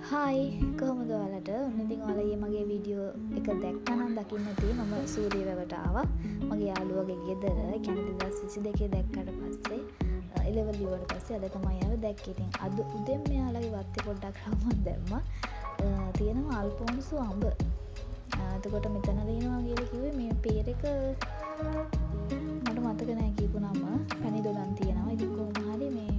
Hi කොහොමද ඔයාලට? ඔන්න ඉතින් ඔයාලා ඊයේ මගේ වීඩියෝ එක දැක්කා නම් දකින්න ඇති මම සූරියවැවට ආවා. මගේ යාළුවගේ ගෙදර. ඒ කියන්නේ 2022 දැක්කට පස්සේ එලෙවල් ඉවරට පස්සේ අද තමයි ආව දැක්කේ. ඉතින් අද උදේම මෙයාලගේ වත්තේ පොඩ්ඩක් රවුමක් දැම්මා. තියෙනවා අල්ෆෝන්සු අඹ. එතකොට මෙතන දෙනවා කියලා කිව්වේ මේ පේර එක මට මතක නැහැ කියපු නම. පැණි දොලන් තියෙනවා. ඉතින් කොහොම හරි මේ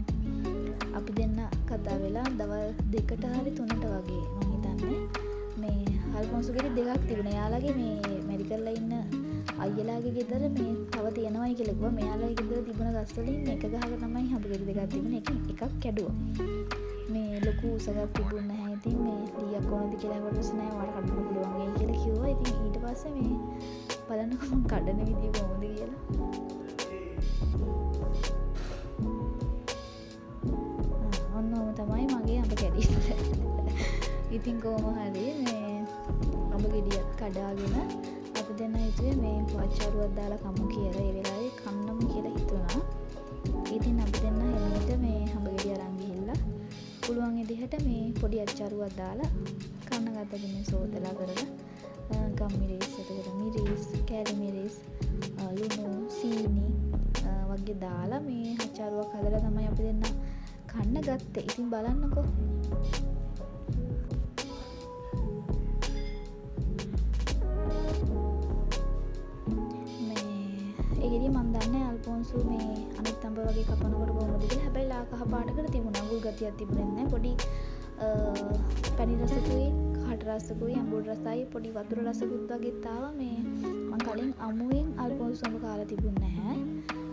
අපි දෙන්න කතා වෙලා දවල් 2ට හරි 3ට වගේ මම හිතන්නේ මේ අල්ෆෝන්සුගේ දෙකක් තිබුණා. යාළුවගේ මේ මෙඩිකල්ලා ඉන්න අයියලාගේ ගෙදර මේ තව තියෙනවයි කියලා කිව්වා. මෙයාලගේ ගෙදර තිබුණ ගස් වලින් එක ගහක තමයි හඹගෙඩි දෙකක් තිබුණේ. එකක් කැඩුවා. මේ ලොකු උසගක් තිබුණ නැහැ. ඉතින් මේ ඩීයක් ඕනද කියලා හවුවටස් නෑ ඔයාලට කඩන්න පුළුවන් වෙයි කියලා කිව්වා. ඉතින් ඊට පස්සේ මේ බලන්නකො මම කඩන විදිය කොහොමද කියලා. ඔන්නෝම තමයි මගේ අඹ කැඩිලා. ඉතින් කොහොම හරි මේ අඹ ගෙඩියක් කඩාගෙන අපි දෙන්න හිතුවේ මේ පච්චාරුවක් දාලා කමු කියලා. ඒ වෙලාවේ කන්නම කියලා හිතුණා. ඉතින් අපි දෙන්න එළියට මේ අඹ ගෙඩිය අරන් ගිහිල්ලා පුළුවන් විදිහට මේ පොඩි අච්චාරුවක් දාලා කන්න ගත්තකින් සෝතලා කරලා ගම්මිරිස්, එතකොට මිරිස්, කැලි මිරිස්, ලුණු, සීනි වගේ දාලා මේ අච්චාරුවක් හදලා තමයි අපි දෙන්න කන්න ගත්තේ. ඉතින් බලන්නකෝ. ඒ ගෙඩිය මන් දන්නේ අල්ෆෝන්සු මේ අනිත් අඹ වගේ කපනකොට කොහොමද කියලා. හැබැයි ලා කහ පාටකට තිබුණා. අඟුල් ගතියක් තිබුණේ නැහැ. පොඩි පැණි රසකුයි, කාට රසකුයි, අඹුල් රසයි, පොඩි වතුර රසකුත් වගේත් ආවා. මේ මම කලින් අමුවෙන් අල්ෆෝන්සු අඹ කාලා තිබුණේ නැහැ.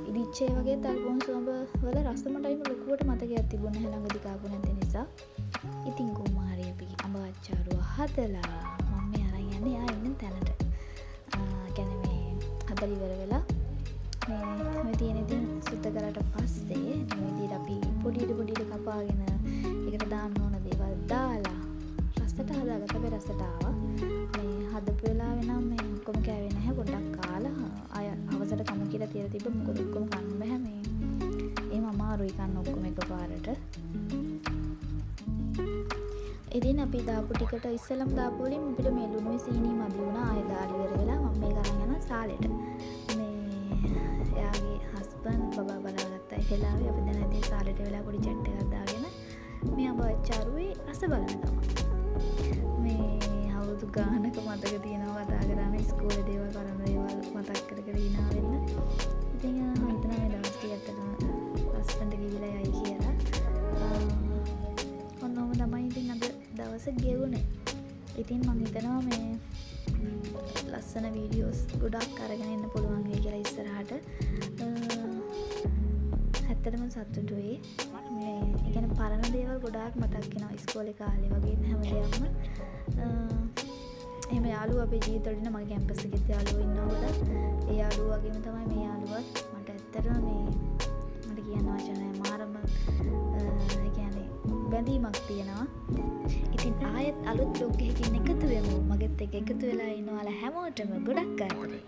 ඉදිච්චේ වගේ අල්ෆෝන්සු අඹ වල රස මටයිම ලොකුවට මතකයක් තිබුණේ නැහැ ළඟදී කාපු නැති නිසා. ඉතින් කොහොම හරි අපි අඹ අච්චාරුව හදලා මම මේ අරන් යන්නේ ආ ඉන්න තැනට. කියන්නේ මේ හදලා ඉවර වෙලා මේ තියෙන ඉතින් සුද්ධ කරලා පස්සේ මේ විදිහට අපි පොඩියට කපාගෙන ඒකට දාන්න ඕන දේවල් දාලා රසට හදාගත්ත. අපි රසට ආවා. මේ හදපු වෙලාවේ නම් මේ ඔක්කොම කෑවේ නැහැ. පොඩ්ඩක් කාලා ආය අවසට කමු කියලා තියලා තිබ්බ. මොකද ඔක්කොම කන්න බෑ මේ. එහෙම අමාරුයි කන්න ඔක්කොම එකපාරට. ඉතින් අපි දාපු ටිකට ඉස්සෙල්ලම දාපු වලින් අපිට මේ ලුණුයි සීනියි මදි වුණා. ආයෙ දාලා ඉවර වෙලා මම මේක අරන් යනවා සාලෙට. එයාගේ හස්බන්ඩ් බබා බලාගත්තා. ඒ වෙලාවේ අපි දැන් ඉතින් සාලෙට වෙලා පොඩි චැට් එකක් දාගෙන මේ අඹ අච්චාරුවේ රස බලන ගමන් මේ අවුරුදු ගානක මතක තියෙනවා කතා කරාම ඉස්කෝලේ දේවල් කරන දේවල් මතක් කර කර ඉනා වෙන්න. ඉතින් හිතනවා මේ දවස් ටිකටම හස්බන්ඩ් ගිහිලා යයි කියලා. ඔන්නෝම තමයි ඉතින් අද දවස ගෙවුනේ. ඉතින් මම හිතනවා මේ ලස්සන වීඩියෝස් ගොඩක් අරගෙන එන්න පුළුවන් වෙයි කියලා ඉස්සරහට. ඇත්තටම සතුටුයි. මේ ඒ කියන්නේ පරණ දේවල් ගොඩාක් මතක් වෙනවා ඉස්කෝලේ කාලේ වගේ හැම දෙයක්ම. එහෙම යාළුවෝ අපේ ජීවිතවල ඉන්න මගේ කැම්පස් එකේ යාළුවෝ ඉන්නකොට ඒ යාළුවෝ වගේම තමයි මේ යාළුවත් මට ඇත්තටම මේ මට කියන්න වචන නැහැ. මාරම ඒ කියන්නේ බැඳීමක් තියෙනවා. ඉතින් ආයෙත් අලුත් බ්ලොග් එකකින් එකතු වෙමු. මගෙත් එක්ක එකතු වෙලා ඉන්න ඔයාලා හැමෝටම ගොඩක් ආදරේ.